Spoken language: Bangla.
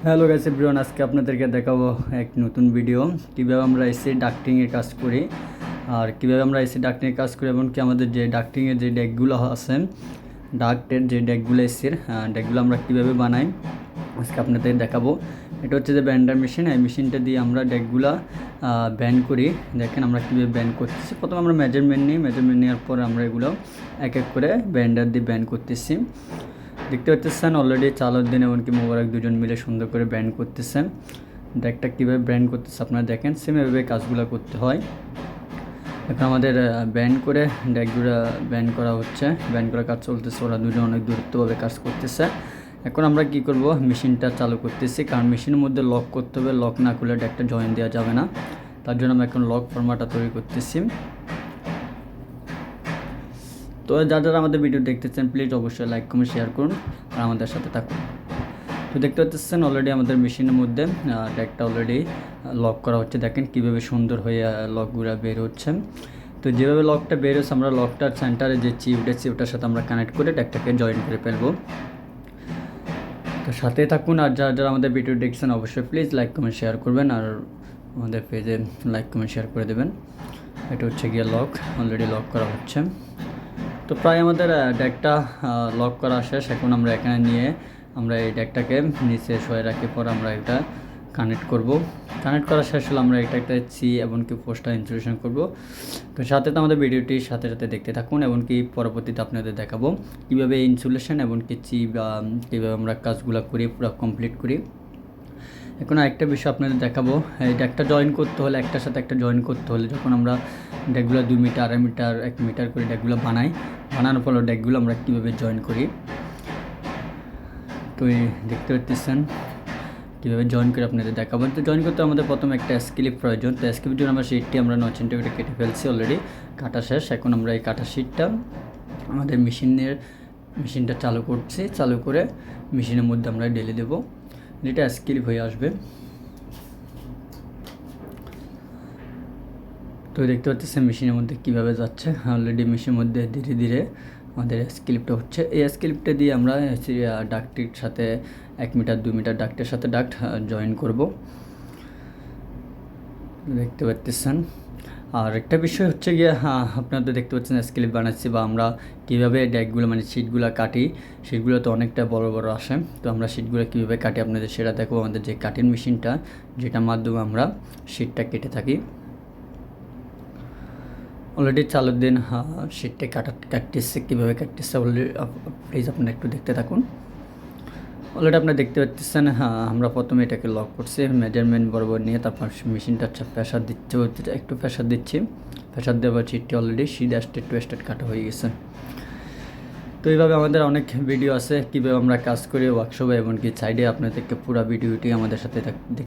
হ্যালো গাইস এভরিওয়ান, আজকে আপনাদেরকে দেখাবো এক নতুন ভিডিও কীভাবে আমরা এসি ডাক্টিংয়ে কাজ করি আর কীভাবে আমরা এসি ডাক্টিংয়ে কাজ করি এবং কি আমাদের যে ডাক্টিংয়ের যে ডেকগুলো আছে, ডাক্টের যে ডেকগুলো এসির ডেকগুলো আমরা কীভাবে বানাই আজকে আপনাদের দেখাবো। এটা হচ্ছে যে ব্যান্ডার মেশিন। এই মেশিনটা দিয়ে আমরা ডেকগুলো ব্যান্ড করি। দেখেন আমরা কীভাবে ব্যান্ড করতেছি। প্রথমে আমরা মেজারমেন্ট নেওয়ার পর আমরা এগুলো এক এক করে ব্যান্ডার দিয়ে ব্যান্ড করতেছি। দেখতে পাচ্ছেন অলরেডি চালুদ্দিন এমনকি মোবারক দুজন মিলে সুন্দর করে ব্যান্ড করতেছেন। ডেকটা কীভাবে ব্যান্ড করতেছে আপনারা দেখেন, সেম এভাবে কাজগুলো করতে হয়। এখন আমাদের ব্যান্ড করে ডেকগুলো ব্যান্ড করা হচ্ছে, ব্যান্ড করার কাজ চলতেছে। ওরা দুজন অনেক দূরত্বভাবে কাজ করতেছে। এখন আমরা কি করব, মেশিনটা চালু করতেছি, কারণ মেশিনের মধ্যে লক করতে হবে। লক না করলে ডেকটা জয়েন দেওয়া যাবে না। তার জন্য আমরা এখন লক ফর্মাটটা তৈরি করতেছি। তো যারা আমাদের ভিডিও দেখতেছেন প্লিজ অবশ্যই লাইক কমেন্ট শেয়ার করুন আর আমাদের সাথে থাকুন। তো দেখতে পাচ্ছেন অলরেডি আমাদের মেশিনের মধ্যে ডেকটা অলরেডি লক করা হচ্ছে। দেখেন কীভাবে সুন্দর হয়ে লকগুলো বের হচ্ছে। তো যেভাবে লকটা বের হচ্ছে আমরা লকটার সেন্টারে যে চিপটার সাথে আমরা কানেক্ট করে ডেকটাকে জয়েন করে ফেলবো। তো সাথে থাকুন আর যারা আমাদের ভিডিও দেখছেন অবশ্যই প্লিজ লাইক কমেন্ট শেয়ার করবেন আর আমাদের পেজে লাইক কমেন্ট শেয়ার করে দেবেন। এটা হচ্ছে গিয়ে লক, অলরেডি লক করা হচ্ছে। তো প্রায় আমাদের ডেকটা লক করা শেষ। এখন আমরা এখানে নিয়ে আমরা এই ডেকটাকে নিচে শোয়ে রাখি, পর আমরা এটা কানেক্ট করব। কানেক্ট করা শেষ হলে আমরা এটা একটা চি এমনকি পোস্টার ইনস্টলেশন করব। তো সাথে তো আমাদের ভিডিওটি সাথে সাথে দেখতে থাকুন, এমনকি পরবর্তীতে আপনাদের দেখাবো কীভাবে ইনস্টলেশন এমনকি চি বা কীভাবে আমরা কাজগুলো করি, পুরো কমপ্লিট করি। এখন আরেকটা বিষয় আপনাদের দেখাবো, এই ডেকটা জয়েন করতে হলে একটার সাথে একটা জয়েন করতে হলে যখন আমরা ডেকগুলো 2 মিটার 2.5 মিটার 1 মিটার করে ডেকগুলো বানানোর পর ডেকগুলো আমরা কীভাবে জয়েন করি। তো দেখতে পাচ্ছেন কীভাবে জয়েন করে আপনাদের দেখাবো। তো জয়েন করতে আমাদের প্রথমে একটা স্ক্লিপ প্রয়োজন। তো স্ক্লিপের জন্য আমরা শিটটি আমরা 9 সেন্টিমিটার কেটে ফেলছি, অলরেডি কাটা শেষ। এখন আমরা এই কাটা শিটটা আমাদের মেশিনটা চালু করছি, চালু করে মেশিনের মধ্যে আমরা ঢেলে দেবো, যেটা স্ক্লিপ হয়ে আসবে। তো দেখতে পাচ্ছেন মেশিনের মধ্যে কীভাবে যাচ্ছে। অলরেডি মেশিনের মধ্যে ধীরে ধীরে আমাদের স্ক্লিপটা হচ্ছে। এই স্ক্লিপটা দিয়ে আমরা ডাক্টের সাথে 1 মিটার 2 মিটার ডাক্টের সাথে ডাক্ট জয়েন করব, দেখতে পাচ্ছেন। আর একটা বিষয় হচ্ছে গিয়ে আপনারা তো দেখতে পাচ্ছেন স্ক্লিপ বানাচ্ছি বা আমরা কীভাবে ডেকগুলো মানে শিটগুলো কাটি। শিটগুলো তো অনেকটা বড় বড় আসে। তো আমরা শিটগুলো কীভাবে কাটি আপনাদের সেটা দেখো। আমাদের যে কাটিং মেশিনটা, যেটার মাধ্যমে আমরা শিটটা কেটে থাকি, অলরেডি চালুদ্দিন শিটটা কাটতেছে। কীভাবে কাটতেছে অলরেডি প্লিজ আপনারা একটু দেখতে থাকুন। অলরেডি আপনারা দেখতে পাচ্ছেন আমরা প্রথমে এটাকে লক করছি মেজারমেন্ট বরাবর নিয়ে, তারপর মেশিনটা প্রেশার দিচ্ছে, একটু প্রেশার দিচ্ছি। প্রেশার দেওয়ার চিটটি অলরেডি সিধা স্টেট কাটা হয়ে গেছে। তো এইভাবে আমাদের অনেক ভিডিও আছে কীভাবে আমরা কাজ করি ওয়ার্কশপে, এমনকি সাইডে আপনাদেরকে পুরো ভিডিওটি আমাদের সাথে